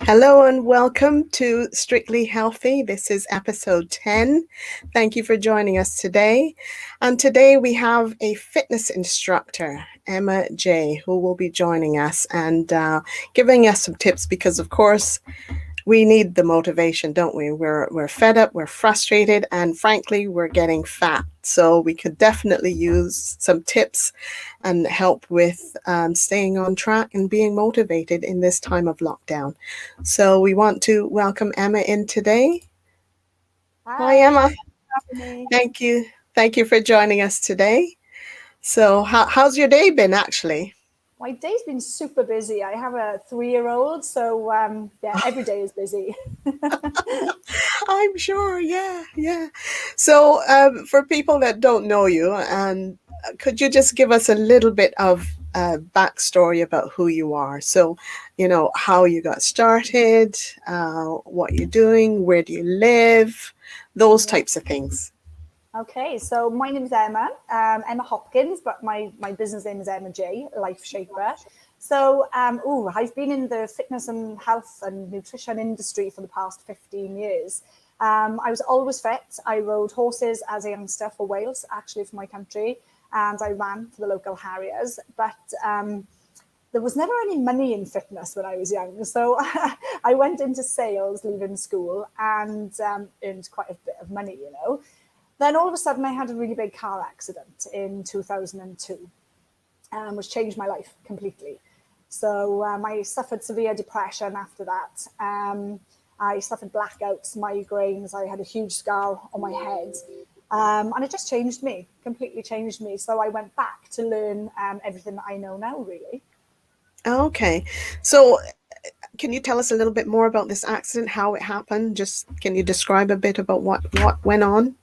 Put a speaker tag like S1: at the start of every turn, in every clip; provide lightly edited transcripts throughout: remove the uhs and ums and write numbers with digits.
S1: Hello and welcome to Strictly Healthy. This is episode 10. Thank you for joining us today. And today we have a fitness instructor, Emma J., who will be joining us and giving us some tips because, of course, we need the motivation, don't we? We're fed up, we're frustrated, and frankly, we're getting fat. So we could definitely use some tips and help with staying on track and being motivated in this time of lockdown. So we want to welcome Emma in today. Hi,
S2: Hi,
S1: Emma.
S2: thanks for having me.
S1: Thank you. Thank you for joining us today. So how's your day been actually?
S2: My day's been super busy. I have a 3-year-old, so yeah, every day is busy.
S1: I'm sure, yeah. So, for people that don't know you, and could you just give us a little bit of backstory about who you are? So, how you got started, what you're doing, where do you live, those
S2: Yeah.
S1: types of things.
S2: Okay, so my name is Emma, Emma Hopkins, but my business name is Emma J, Lifeshaper. So, I've been in the fitness and health and nutrition industry for the past 15 years. I was always fit. I rode horses as a youngster for Wales, actually for my country, and I ran for the local Harriers. But there was never any money in fitness when I was young. So I went into sales leaving school and earned quite a bit of money. Then all of a sudden I had a really big car accident in 2002, which changed my life completely. So I suffered severe depression after that. I suffered blackouts, migraines. I had a huge scar on my head. And it just changed me, completely changed me. So I went back to learn everything that I know now, really.
S1: Okay, so can you tell us a little bit more about this accident, how it happened? Just can you describe a bit about what went on?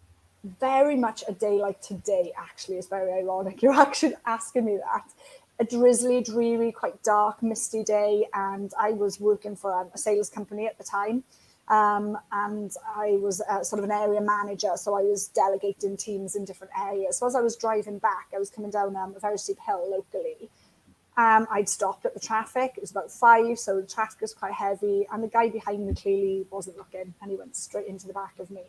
S2: Very much a day like today, actually. It's very ironic you're actually asking me that. A drizzly, dreary, quite dark, misty day, and I was working for a sales company at the time. And I was sort of an area manager, so I was delegating teams in different areas. So as I was driving back, I was coming down a very steep hill locally. I'd stopped at the traffic. It was about 5, so the traffic was quite heavy, and the guy behind me clearly wasn't looking, and he went straight into the back of me.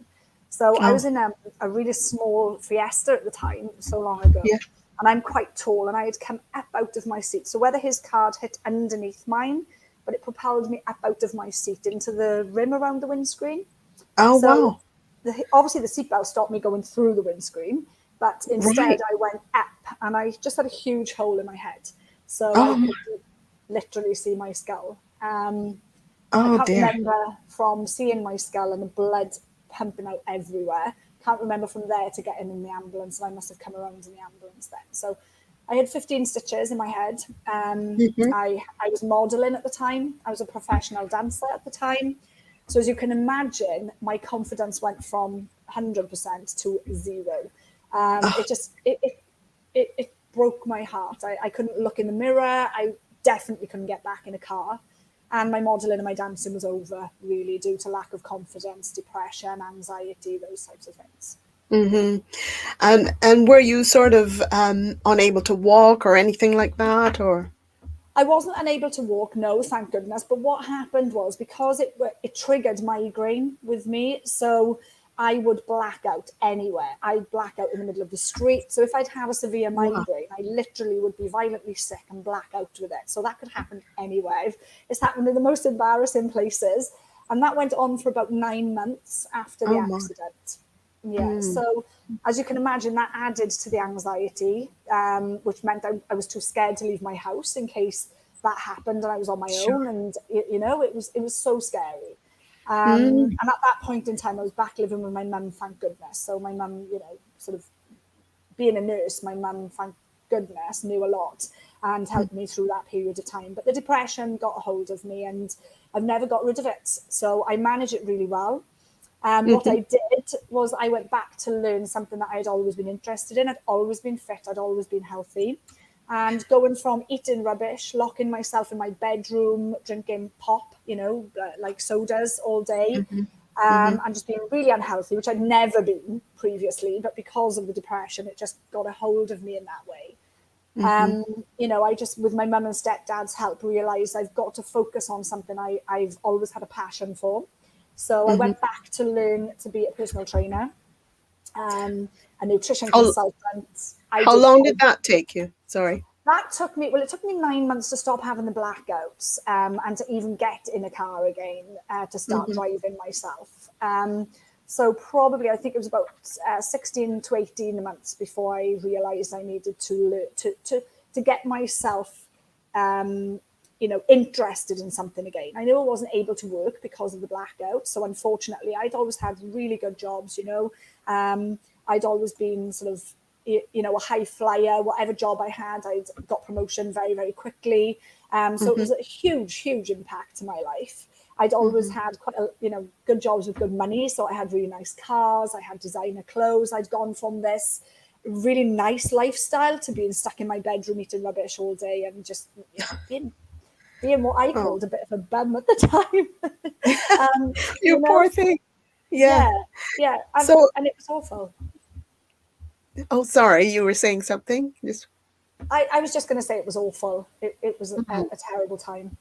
S2: So I
S1: Oh,
S2: was in a really small Fiesta at the time, so long ago,
S1: yeah.
S2: and I'm quite tall, and I had come up out of my seat. So whether his card hit underneath mine, but it propelled me up out of my seat into the rim around the windscreen.
S1: Oh,
S2: So
S1: wow.
S2: obviously the seatbelt stopped me going through the windscreen, but instead
S1: Right.
S2: I went up and I just had a huge hole in my head. So I
S1: Oh,
S2: could literally see my skull. I
S1: oh
S2: can't
S1: dear.
S2: remember from seeing my skull and the blood pumping out everywhere. Can't remember from there to getting in the ambulance, and I must have come around in the ambulance then. So I had 15 stitches in my head.
S1: Hmm.
S2: I was modelling at the time. I was a professional dancer at the time. So as you can imagine, my confidence went from 100% to 0.
S1: Oh,
S2: It broke my heart. I couldn't look in the mirror. I definitely couldn't get back in a car. And my modelling and my dancing was over, really, due to lack of confidence, depression, anxiety, those types of things.
S1: hmm. And were you sort of unable to walk or anything like that, or?
S2: I wasn't unable to walk, no, thank goodness. But what happened was because it triggered migraine with me, so I would black out anywhere. I'd black out in the middle of the street. So if I'd have a severe
S1: Wow.
S2: migraine, I literally would be violently sick and black out with it. So that could happen anywhere. It's happened in the most embarrassing places. And that went on for about 9 months after the
S1: Oh my.
S2: accident. Yeah,
S1: Mm.
S2: so as you can imagine, that added to the anxiety, which meant I was too scared to leave my house in case that happened and I was on my
S1: Sure.
S2: own. And it was so scary.
S1: Mm.
S2: And at that point in time, I was back living with my mum, thank goodness. So my mum, sort of being a nurse, my mum, thank goodness, knew a lot and helped me through that period of time. But the depression got a hold of me, and I've never got rid of it. So I manage it really well. What
S1: Hmm.
S2: I did was I went back to learn something that I'd always been interested in. I'd always been fit. I'd always been healthy. And going from eating rubbish, locking myself in my bedroom, drinking pop, like sodas all day,
S1: Hmm. Hmm.
S2: and just being really unhealthy, which I'd never been previously. But because of the depression, it just got a hold of me in that way.
S1: Mm-hmm.
S2: I just, with my mum and stepdad's help, realised I've got to focus on something I've always had a passion for. So I
S1: Mm-hmm.
S2: went back to learn to be a personal trainer, a nutrition
S1: How,
S2: consultant. I
S1: how
S2: did
S1: long did that take you? Sorry.
S2: that took me, well, it took me 9 months to stop having the blackouts, and to even get in a car again, to start
S1: Mm-hmm.
S2: driving myself. So probably, I think it was about 16 to 18 months before I realised I needed to learn to get myself, interested in something again. I knew I wasn't able to work because of the blackout. So unfortunately, I'd always had really good jobs, I'd always been sort of, a high flyer. Whatever job I had, I'd got promotion very, very quickly. So it
S1: Mm-hmm.
S2: was a huge, huge impact to my life. I'd always
S1: Mm-hmm.
S2: had quite good jobs with good money. So I had really nice cars. I had designer clothes. I'd gone from this really nice lifestyle to being stuck in my bedroom eating rubbish all day and just being what I
S1: Oh,
S2: called a bit of a bum at the time. um,
S1: you
S2: you know,
S1: poor thing. Yeah.
S2: yeah, yeah,
S1: So,
S2: and it was awful.
S1: oh, sorry, you were saying something. Just.
S2: I was just going to say it was awful. It was a terrible time.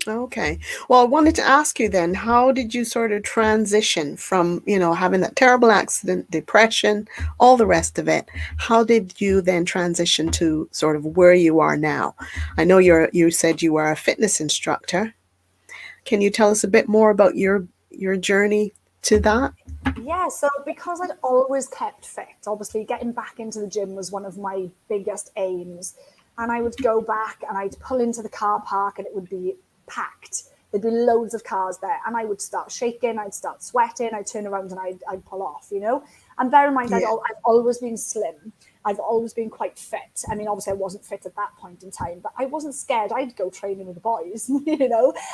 S1: Okay. Well, I wanted to ask you then, how did you sort of transition from, having that terrible accident, depression, all the rest of it? How did you then transition to sort of where you are now? I know you said you were a fitness instructor. Can you tell us a bit more about your journey to that?
S2: Yeah, so because I'd always kept fit, obviously getting back into the gym was one of my biggest aims. And I would go back and I'd pull into the car park and it would be packed. There'd be loads of cars there, and I would start shaking, I'd start sweating, I'd turn around and I'd pull off. And bear in mind,
S1: Yeah.
S2: I've always been slim. I've always been quite fit. I mean, obviously, I wasn't fit at that point in time, but I wasn't scared. I'd go training with the boys,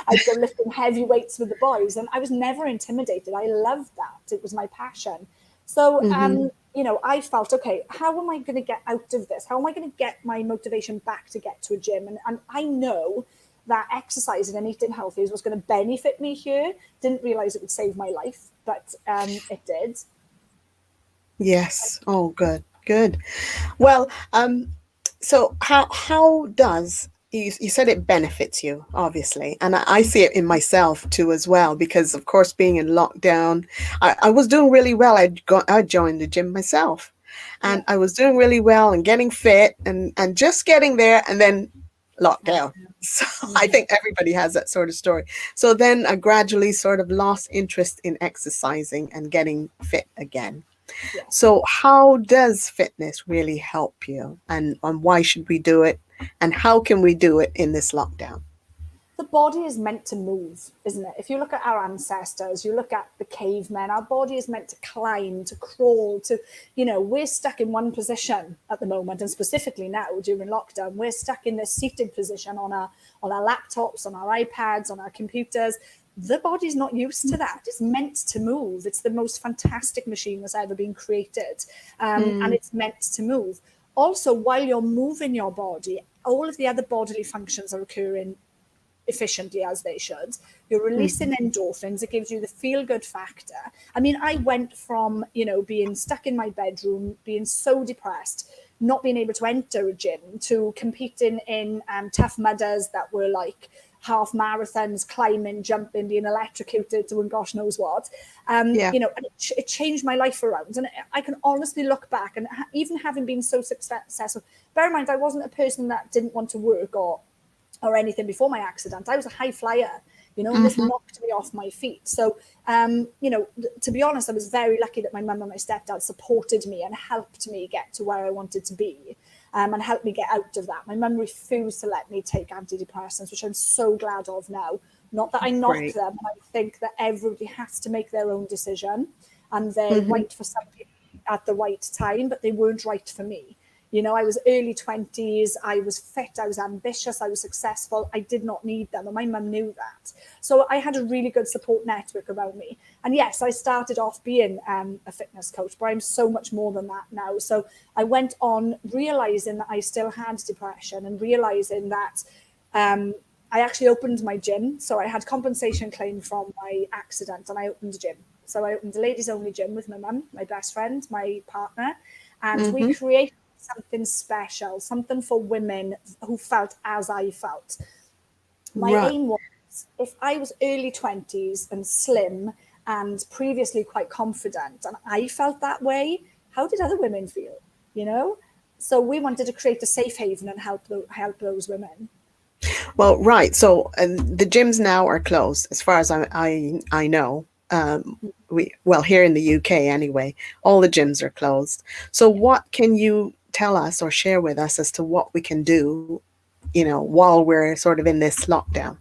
S2: I'd go lifting heavy weights with the boys, and I was never intimidated. I loved that. It was my passion. So,
S1: Mm-hmm.
S2: I felt, okay, how am I going to get out of this? How am I going to get my motivation back to get to a gym? And I know that exercising and eating healthy was going to benefit me here. Didn't realize it would save my life, but it did.
S1: Yes. Oh, good. Good. Well, so how does you said it benefits you, obviously, and I see it in myself too as well, because of course being in lockdown, I was doing really well. I joined the gym myself,
S2: Yeah.
S1: and I was doing really well and getting fit and just getting there, and then lockdown. So I
S2: Yeah.
S1: think everybody has that sort of story. So then I gradually sort of lost interest in exercising and getting fit again.
S2: Yes.
S1: So, how does fitness really help you, and why should we do it, and how can we do it in this lockdown?
S2: The body is meant to move, isn't it? If you look at our ancestors, you look at the cavemen, our body is meant to climb, to crawl, we're stuck in one position at the moment, and specifically now during lockdown, we're stuck in this seated position on our laptops, on our iPads, on our computers. The body's not used to that. It's meant to move. It's the most fantastic machine that's ever been created, and
S1: Mm,
S2: it's meant to move. Also, while you're moving your body, all of the other bodily functions are occurring efficiently as they should. You're releasing
S1: mhm.
S2: endorphins. It gives you the feel good factor. I mean, I went from, being stuck in my bedroom, being so depressed, not being able to enter a gym, to competing in tough mudders that were like half marathons, climbing, jumping, being electrocuted, doing gosh knows what.
S1: Yeah.
S2: And it changed my life around. And I can honestly look back, and even having been so successful, bear in mind, I wasn't a person that didn't want to work or anything before my accident. I was a high flyer, and this
S1: Hmm.
S2: knocked me off my feet. So, to be honest, I was very lucky that my mum and my stepdad supported me and helped me get to where I wanted to be, and helped me get out of that. My mum refused to let me take antidepressants, which I'm so glad of now. Not that I knock
S1: Great.
S2: them, and I think that everybody has to make their own decision, and they're
S1: Hmm.
S2: right for some people at the right time, but they weren't right for me. I was early 20s, I was fit, I was ambitious, I was successful. I did not need them, and my mum knew that. So I had a really good support network around me. And yes, I started off being a fitness coach, but I'm so much more than that now. So I went on realizing that I still had depression, and realizing that I actually opened my gym. So I had compensation claim from my accident, and I opened a gym. So I opened a ladies only gym with my mum, my best friend, my partner, and we
S1: Hmm.
S2: created something special, something for women who felt as I felt. My
S1: Right.
S2: aim was, if I was early 20s and slim and previously quite confident and I felt that way, how did other women feel? You know? So we wanted to create a safe haven and help those women.
S1: Well, right. So the gyms now are closed, as far as I know. Here in the UK anyway, all the gyms are closed. So what can you tell us or share with us as to what we can do, while we're sort of in this lockdown?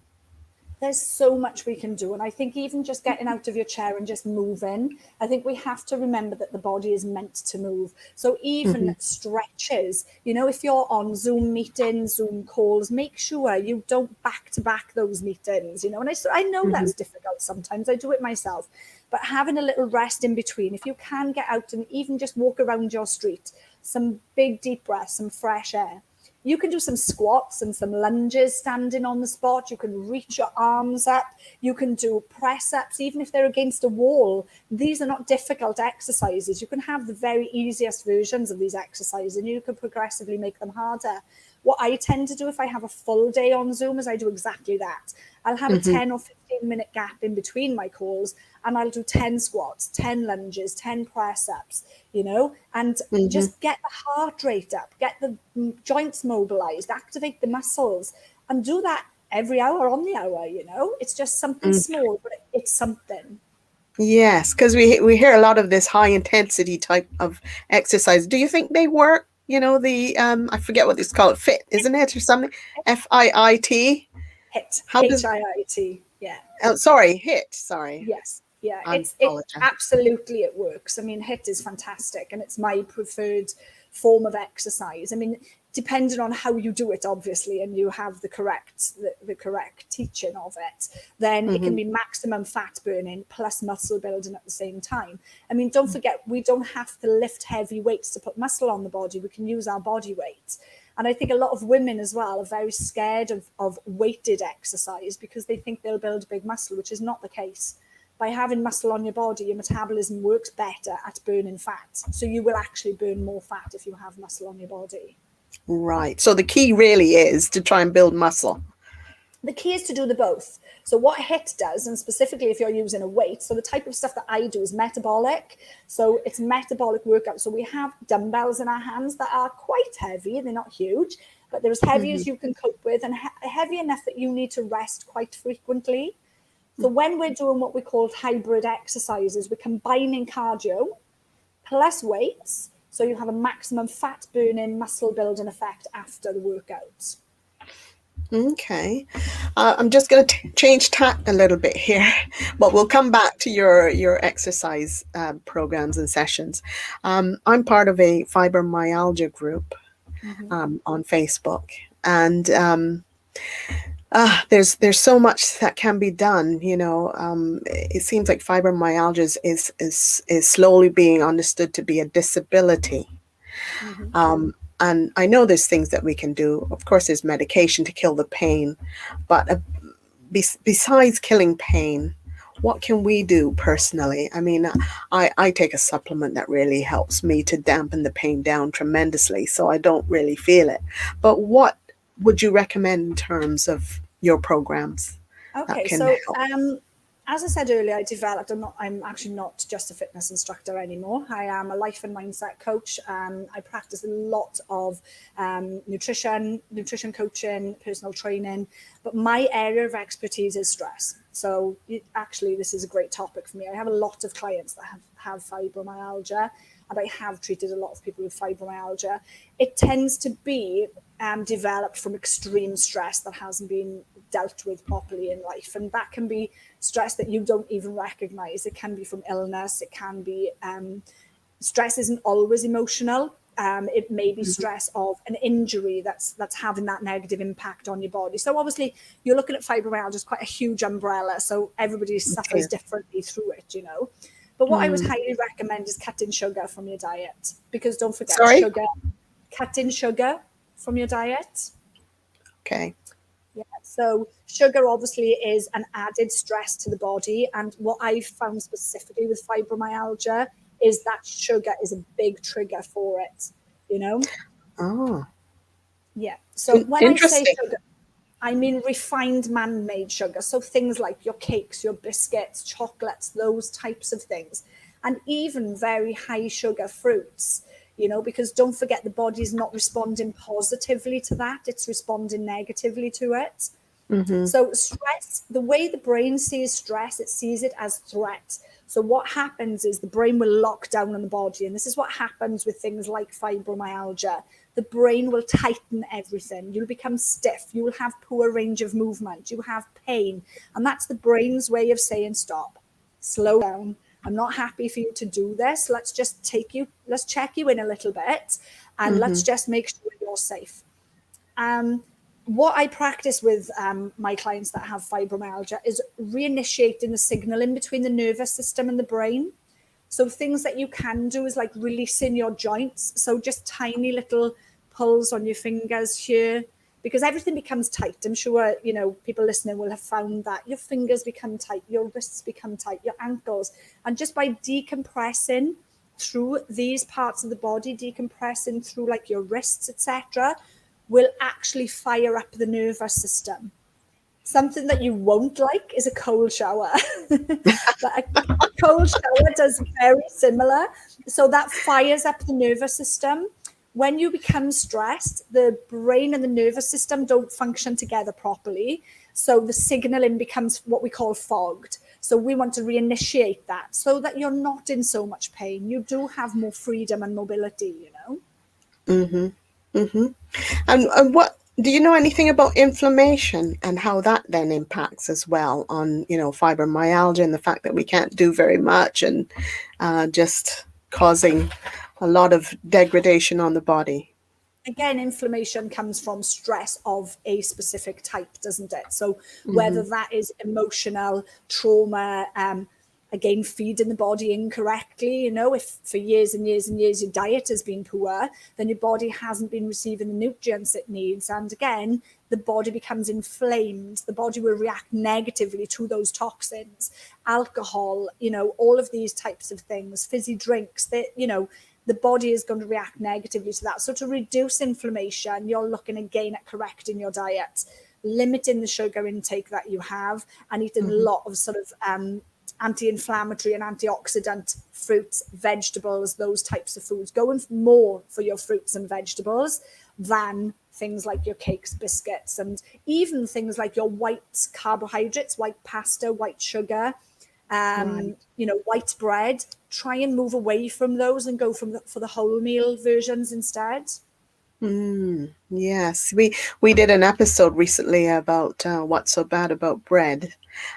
S2: There's so much we can do. And I think even just getting out of your chair and just moving, I think we have to remember that the body is meant to move. So even
S1: Hmm.
S2: stretches, if you're on Zoom meetings, Zoom calls, make sure you don't back to back those meetings, And I know
S1: Hmm.
S2: that's difficult sometimes. I do it myself. But having a little rest in between, if you can get out and even just walk around your street, some big deep breaths, some fresh air. You can do some squats and some lunges standing on the spot. You can reach your arms up. You can do press ups, even if they're against a wall. These are not difficult exercises. You can have the very easiest versions of these exercises and you can progressively make them harder. What I tend to do if I have a full day on Zoom is I do exactly that. I'll have a
S1: Hmm.
S2: 10 or 15-minute gap in between my calls and I'll do 10 squats, 10 lunges, 10 press ups, and
S1: Hmm.
S2: just get the heart rate up, get the joints mobilized, activate the muscles, and do that every hour on the hour. It's just something small, but it's something.
S1: Yes, because we hear a lot of this high intensity type of exercise. Do you think they work? The I forget what it's called, fit, isn't it, or something? FIIT.
S2: HIIT,
S1: How does?
S2: HIIT. Yeah.
S1: Oh, sorry, hit. Sorry,
S2: Yes. Yeah,
S1: I
S2: it
S1: apologize.
S2: absolutely it works. I mean, HIIT is fantastic and it's my preferred form of exercise. I mean, depending on how you do it, obviously, and you have the correct teaching of it, then it can
S1: Hmm.
S2: be maximum fat burning plus muscle building at the same time. I mean, don't forget, we don't have to lift heavy weights to put muscle on the body. We can use our body weight. And I think a lot of women as well are very scared of weighted exercise because they think they'll build big muscle, which is not the case. By having muscle on your body, your metabolism works better at burning fat. So you will actually burn more fat if you have muscle on your body.
S1: Right. So the key really is to try and build muscle.
S2: The key is to do the both. So what HIIT does, and specifically if you're using a weight, so the type of stuff that I do is metabolic. So it's metabolic workout. So we have dumbbells in our hands that are quite heavy. They're not huge, but they're as heavy
S1: Hmm.
S2: as you can cope with and heavy enough that you need to rest quite frequently. So when we're doing what we call hybrid exercises, we're combining cardio plus weights. So you have a maximum fat burning, muscle building effect after the workout.
S1: Okay. I'm just going to change tack a little bit here, but we'll come back to your exercise programs and sessions. I'm part of a fibromyalgia group
S2: Mm-hmm.
S1: on Facebook, and there's so much that can be done. It seems like fibromyalgia is slowly being understood to be a disability.
S2: Mm-hmm.
S1: And I know there's things that we can do. Of course, there's medication to kill the pain, but besides killing pain, what can we do personally? I mean, I take a supplement that really helps me to dampen the pain down tremendously, so I don't really feel it. But what would you recommend in terms of your programs that
S2: Okay,
S1: can
S2: so
S1: help?
S2: as I said earlier, I'm actually not just a fitness instructor anymore. I am a life and mindset coach. I practice a lot of nutrition coaching, personal training, but my area of expertise is stress. So actually, this is a great topic for me. I have a lot of clients that have fibromyalgia, and I have treated a lot of people with fibromyalgia. It tends to be developed from extreme stress that hasn't been dealt with properly in life. And that can be stress that you don't even recognize. It can be from illness. It can be stress isn't always emotional. It may be stress of an injury that's having that negative impact on your body. So obviously you're looking at fibromyalgia as quite a huge umbrella. So everybody suffers
S1: Yeah.
S2: differently through it. But what I would highly recommend is cutting sugar from your diet, because don't forget,
S1: Sorry?
S2: cutting sugar from your diet.
S1: Okay.
S2: Yeah, so sugar obviously is an added stress to the body. And what I've found specifically with fibromyalgia is that sugar is a big trigger for it, you know?
S1: Oh,
S2: Yeah. So when I say
S1: interesting.
S2: sugar, I mean refined man-made sugar. So things like your cakes, your biscuits, chocolates, those types of things. And even very high sugar fruits, because don't forget the body's not responding positively to that, it's responding negatively to it.
S1: Mm-hmm.
S2: So stress, the way the brain sees stress, it sees it as threat. So what happens is the brain will lock down on the body. And this is what happens with things like fibromyalgia. The brain will tighten everything. You'll become stiff. You will have poor range of movement. You have pain. And that's the brain's way of saying, stop, slow down. I'm not happy for you to do this. Let's check you in a little bit and
S1: Mm-hmm.
S2: let's just make sure you're safe. Um, what I practice with my clients that have fibromyalgia is reinitiating the signal in between the nervous system and the brain. So things that you can do is like releasing your joints. So just tiny little pulls on your fingers here, because everything becomes tight. I'm sure, people listening will have found that your fingers become tight, your wrists become tight, your ankles. And just by decompressing through these parts of the body, decompressing through like your wrists, etc., will actually fire up the nervous system. Something that you won't like is a cold shower. But a cold shower does very similar. So that fires up the nervous system. When you become stressed, the brain and the nervous system don't function together properly. So the signaling becomes what we call fogged. So we want to reinitiate that so that you're not in so much pain. You do have more freedom and mobility.
S1: Mm-hmm. Mm-hmm. And what do you know anything about inflammation and how that then impacts as well on, fibromyalgia and the fact that we can't do very much and just causing a lot of degradation on the body?
S2: Again, inflammation comes from stress of a specific type, doesn't it? So whether
S1: Mm-hmm.
S2: that is emotional trauma, again, feeding the body incorrectly, if for years and years and years your diet has been poor, then your body hasn't been receiving the nutrients it needs. And again, the body becomes inflamed. The body will react negatively to those toxins, alcohol, all of these types of things, fizzy drinks, the body is going to react negatively to that. So to reduce inflammation, you're looking again at correcting your diet, limiting the sugar intake that you have, and eating a
S1: Mm-hmm.
S2: lot of sort of anti-inflammatory and antioxidant fruits, vegetables, those types of foods. Going more for your fruits and vegetables than things like your cakes, biscuits, and even things like your white carbohydrates, white pasta, white sugar,
S1: Right.
S2: white bread. Try and move away from those and go for the whole meal versions instead.
S1: Yes, we did an episode recently about what's so bad about bread,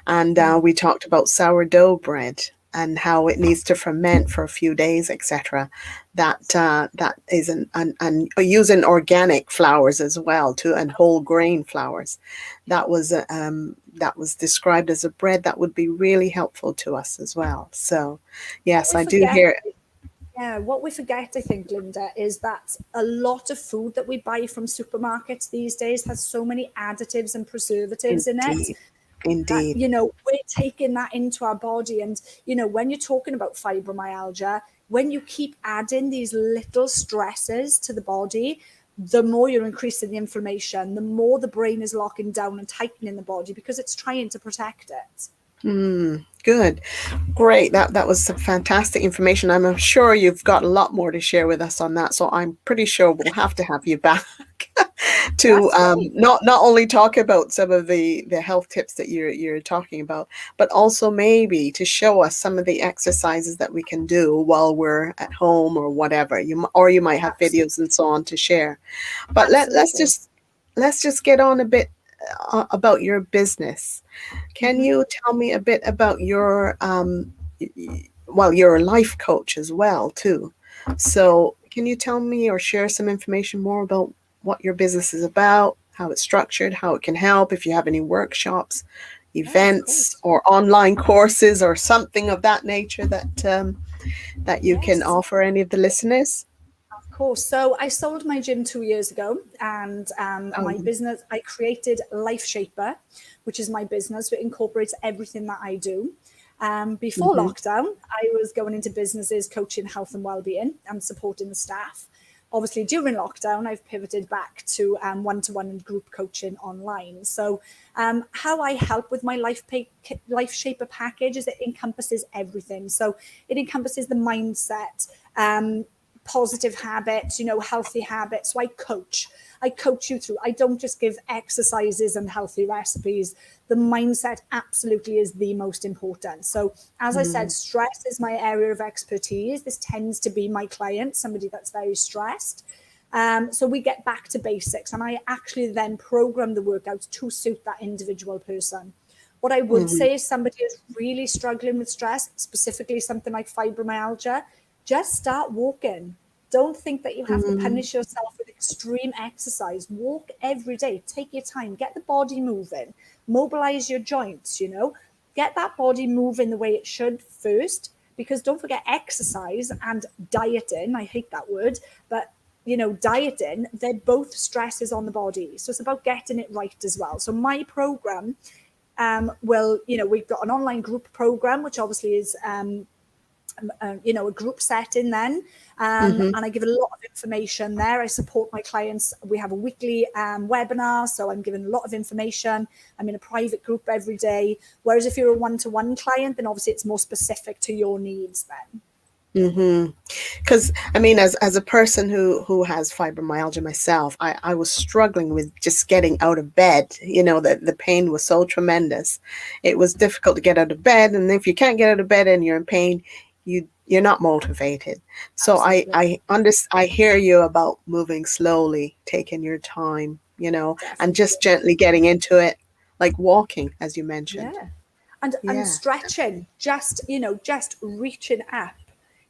S1: and we talked about sourdough bread and how it needs to ferment for a few days, etc. That is and using organic flours as well too, and whole grain flours. That was described as a bread that would be really helpful to us as well. So,
S2: What
S1: yes,
S2: we
S1: I do
S2: forget
S1: hear it.
S2: Yeah, what we forget, I think, Linda, is that a lot of food that we buy from supermarkets these days has so many additives and preservatives in it
S1: Indeed,
S2: that,
S1: indeed.
S2: we're taking that into our body. And, when you're talking about fibromyalgia, when you keep adding these little stresses to the body, the more you're increasing the inflammation, the more the brain is locking down and tightening the body because it's trying to protect it.
S1: Good. Great. That was some fantastic information. I'm sure you've got a lot more to share with us on that. So I'm pretty sure we'll have to have you back to
S2: That's great.
S1: not only talk about some of the health tips that you're talking about, but also maybe to show us some of the exercises that we can do while we're at home or whatever. Or you might have
S2: Absolutely.
S1: videos and so on to share. But
S2: Absolutely.
S1: let's just get on a bit about your business. Can
S2: Mhm.
S1: you tell me a bit about your well, you're a life coach as well too.
S2: Yeah.
S1: So can you tell me or share some information more about what your business is about, how it's structured, how it can help, if you have any workshops,
S2: Yeah, of
S1: events,
S2: course.
S1: or online courses or something of that nature that you can
S2: Yes.
S1: offer any of the listeners?
S2: Of course. So I sold my gym 2 years ago, and
S1: Oh,
S2: my business, I created Lifeshaper, which is my business that incorporates everything that I do. Before
S1: mm-hmm.
S2: lockdown, I was going into businesses, coaching health and well-being and supporting the staff. obviously during lockdown, I've pivoted back to one-to-one and group coaching online. So how I help with my Lifeshaper package is it encompasses everything. So it encompasses the mindset, positive habits, healthy habits. So I coach you through. I don't just give exercises and healthy recipes. The mindset absolutely is the most important. So as I said, stress is my area of expertise. This tends to be my client, somebody that's very stressed. So we get back to basics, and I actually then program the workouts to suit that individual person. What I would say is somebody is really struggling with stress, specifically something like fibromyalgia, just start walking. Don't think that you have to punish yourself with extreme exercise. Walk every day. Take your time. Get the body moving. Mobilize your joints, Get that body moving the way it should first, because don't forget exercise and dieting. I hate that word, but dieting, they're both stresses on the body. So it's about getting it right as well. So my program we've got an online group program, which obviously is a group setting then, and I give a lot of information there. I support my clients. We have a weekly webinar, so I'm giving a lot of information. I'm in a private group every day, whereas if you're a one-to-one client, then obviously it's more specific to your needs then.
S1: Because as a person who has fibromyalgia myself, I was struggling with just getting out of bed. The pain was so tremendous. It was difficult to get out of bed, and if you can't get out of bed and you're in pain, you're not motivated. So I hear you about moving slowly, taking your time, and just gently getting into it, like walking, as you mentioned.
S2: And stretching, just reaching up,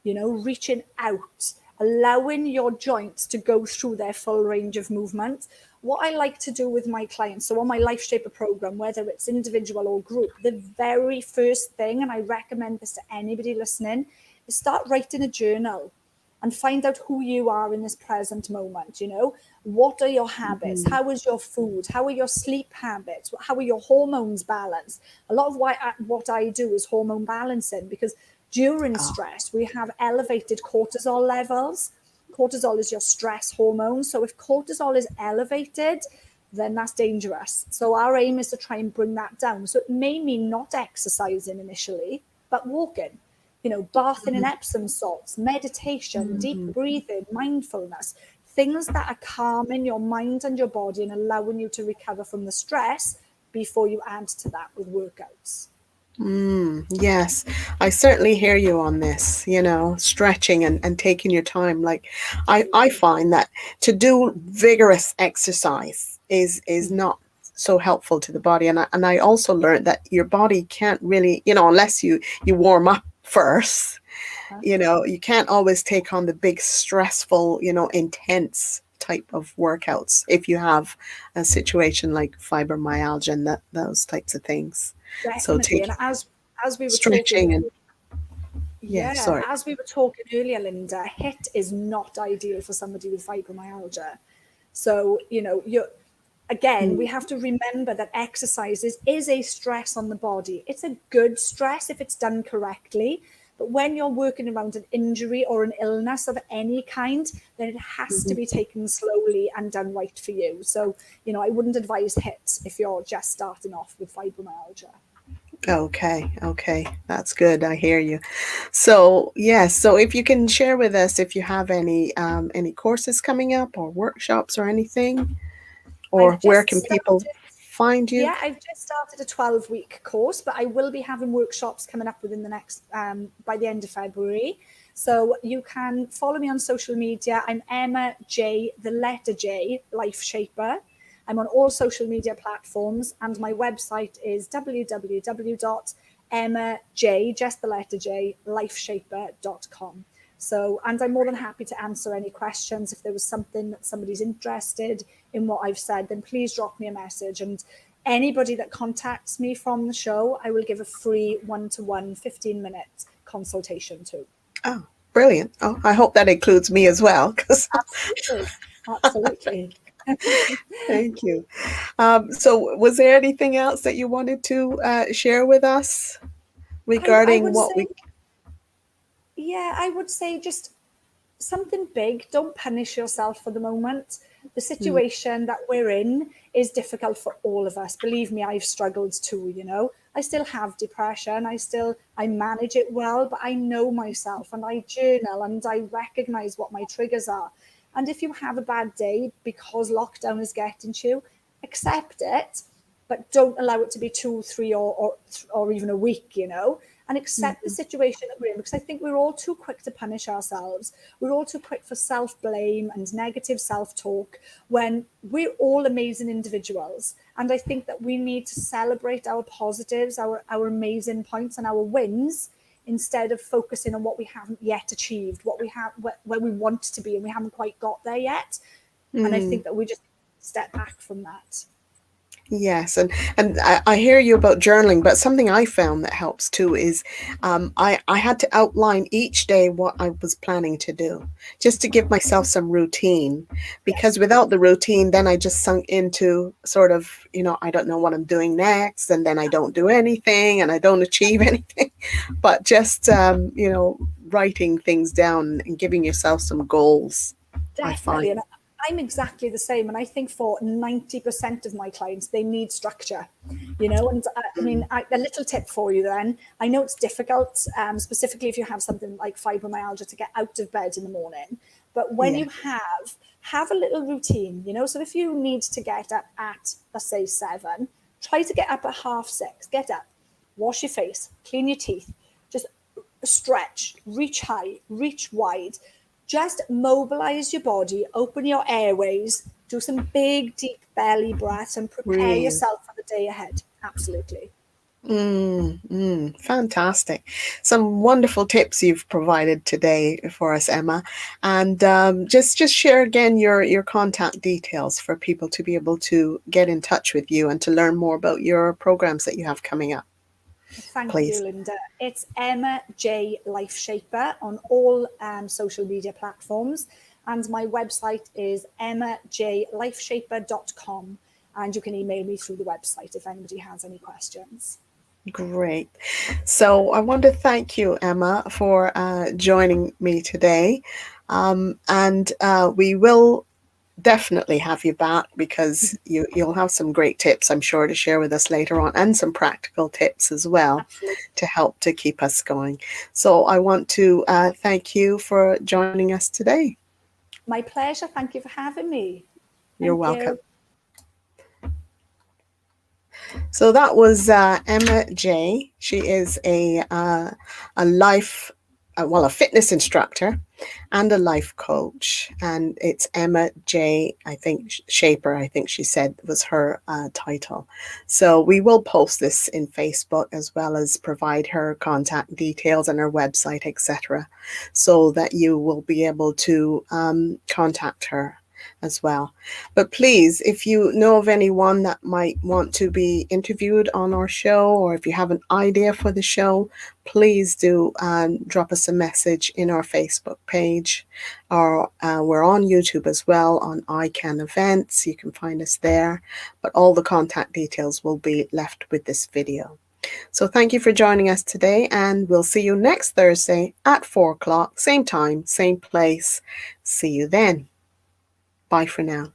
S2: reaching out, allowing your joints to go through their full range of movement. What I like to do with my clients, so on my Lifeshaper program, whether it's individual or group, the very first thing, and I recommend this to anybody listening, is start writing a journal and find out who you are in this present moment. What are your habits? How is your food? How are your sleep habits? How are your hormones balanced? A lot of what I do is hormone balancing, because during stress, we have elevated cortisol levels. Cortisol is your stress hormone. So if cortisol is elevated, then that's dangerous. So our aim is to try and bring that down. So it may mean not exercising initially, but walking, bathing in Epsom salts, meditation, deep breathing, mindfulness, things that are calming your mind and your body and allowing you to recover from the stress before you add to that with workouts.
S1: Yes, I certainly hear you on this, stretching and taking your time. Like I find that to do vigorous exercise is not so helpful to the body. And I also learned that your body can't really, unless you warm up first, you can't always take on the big stressful, intense type of workouts if you have a situation like fibromyalgia and those types of things.
S2: Definitely. So and as we were
S1: stretching
S2: talking,
S1: and
S2: as we were talking earlier, Linda, HIIT is not ideal for somebody with fibromyalgia. So we have to remember that exercise is a stress on the body. It's a good stress if it's done correctly. But when you're working around an injury or an illness of any kind, then it has to be taken slowly and done right for you. So, I wouldn't advise HIIT if you're just starting off with fibromyalgia.
S1: Okay. That's good. I hear you. So, yes. So if you can share with us if you have any courses coming up or workshops or anything, or where can people find you?
S2: Yeah, I've just started a 12-week course, but I will be having workshops coming up within the next, by the end of February. So you can follow me on social media. I'm Emma J, the letter J, Lifeshaper. I'm on all social media platforms, and my website is www.emmaj, just the letter J, lifeshaper.com. So, and I'm more than happy to answer any questions. If there was something that somebody's interested in what I've said, then please drop me a message. And anybody that contacts me from the show, I will give a free one-to-one 15-minute consultation to.
S1: Oh, brilliant. Oh, I hope that includes me as well.
S2: Absolutely.
S1: Thank you. So was there anything else that you wanted to share with us regarding
S2: I would say just something big. Don't punish yourself for the moment. The situation that we're in is difficult for all of us. Believe me, I've struggled too, you know. I still have depression. I manage it well, but I know myself and I journal and I recognize what my triggers are. And if you have a bad day because lockdown is getting to you, accept it, but don't allow it to be 2, 3, or even a week, you know, and accept the situation that we're in, because I think we're all too quick to punish ourselves. We're all too quick for self-blame and negative self-talk when we're all amazing individuals. And I think that we need to celebrate our positives, our amazing points and our wins, instead of focusing on what we haven't yet achieved, what we have, where we want to be and we haven't quite got there yet. And I think that we just step back from that.
S1: Yes, and I hear you about journaling, but something I found that helps too is I had to outline each day what I was planning to do, just to give myself some routine, because
S2: Yes.
S1: without the routine, then I just sunk into sort of, you know, I don't know what I'm doing next, and then I don't do anything and I don't achieve anything. But just, you know, writing things down and giving yourself some goals, I
S2: Definitely. And
S1: find.
S2: I'm exactly the same. And I think for 90% of my clients, they need structure, you know. And I mean, a little tip for you then. I know it's difficult, specifically if you have something like fibromyalgia, to get out of bed in the morning. But when
S1: Yeah.
S2: you have a little routine, you know. So if you need to get up at, let's say, 7, try to get up at 6:30. Get up, wash your face, clean your teeth, just stretch, reach high, reach wide. Just mobilize your body, open your airways, do some big, deep belly breaths, and prepare
S1: Breathe.
S2: yourself for the day ahead. Absolutely.
S1: Fantastic. Some wonderful tips you've provided today for us, Emma. And just share again your contact details for people to be able to get in touch with you and to learn more about your programs that you have coming up,
S2: Thank you,
S1: please.
S2: Linda. It's Emma J Lifeshaper on all social media platforms. And my website is emmajlifeshaper.com. And you can email me through the website if anybody has any questions.
S1: Great. So I want to thank you, Emma, for joining me today. And we will definitely have you back because you'll have some great tips, I'm sure, to share with us later on, and some practical tips as well
S2: Absolutely.
S1: to help to keep us going. So I want to thank you for joining us today.
S2: My pleasure. Thank you for having me.
S1: You're
S2: Thank
S1: welcome.
S2: you.
S1: So that was Emma J. She is a life, well, a fitness instructor and a life coach. And it's Emma J. I think Shaper, I think she said was her title. So we will post this in Facebook as well as provide her contact details and her website, etc., so that you will be able to contact her as well. But please, if you know of anyone that might want to be interviewed on our show, or if you have an idea for the show, please do drop us a message in our Facebook page. Or we're on YouTube as well on ICANN Events. You can find us there. But all the contact details will be left with this video. So thank you for joining us today, and we'll see you next Thursday at 4 o'clock, same time, same place. See you then. Bye for now.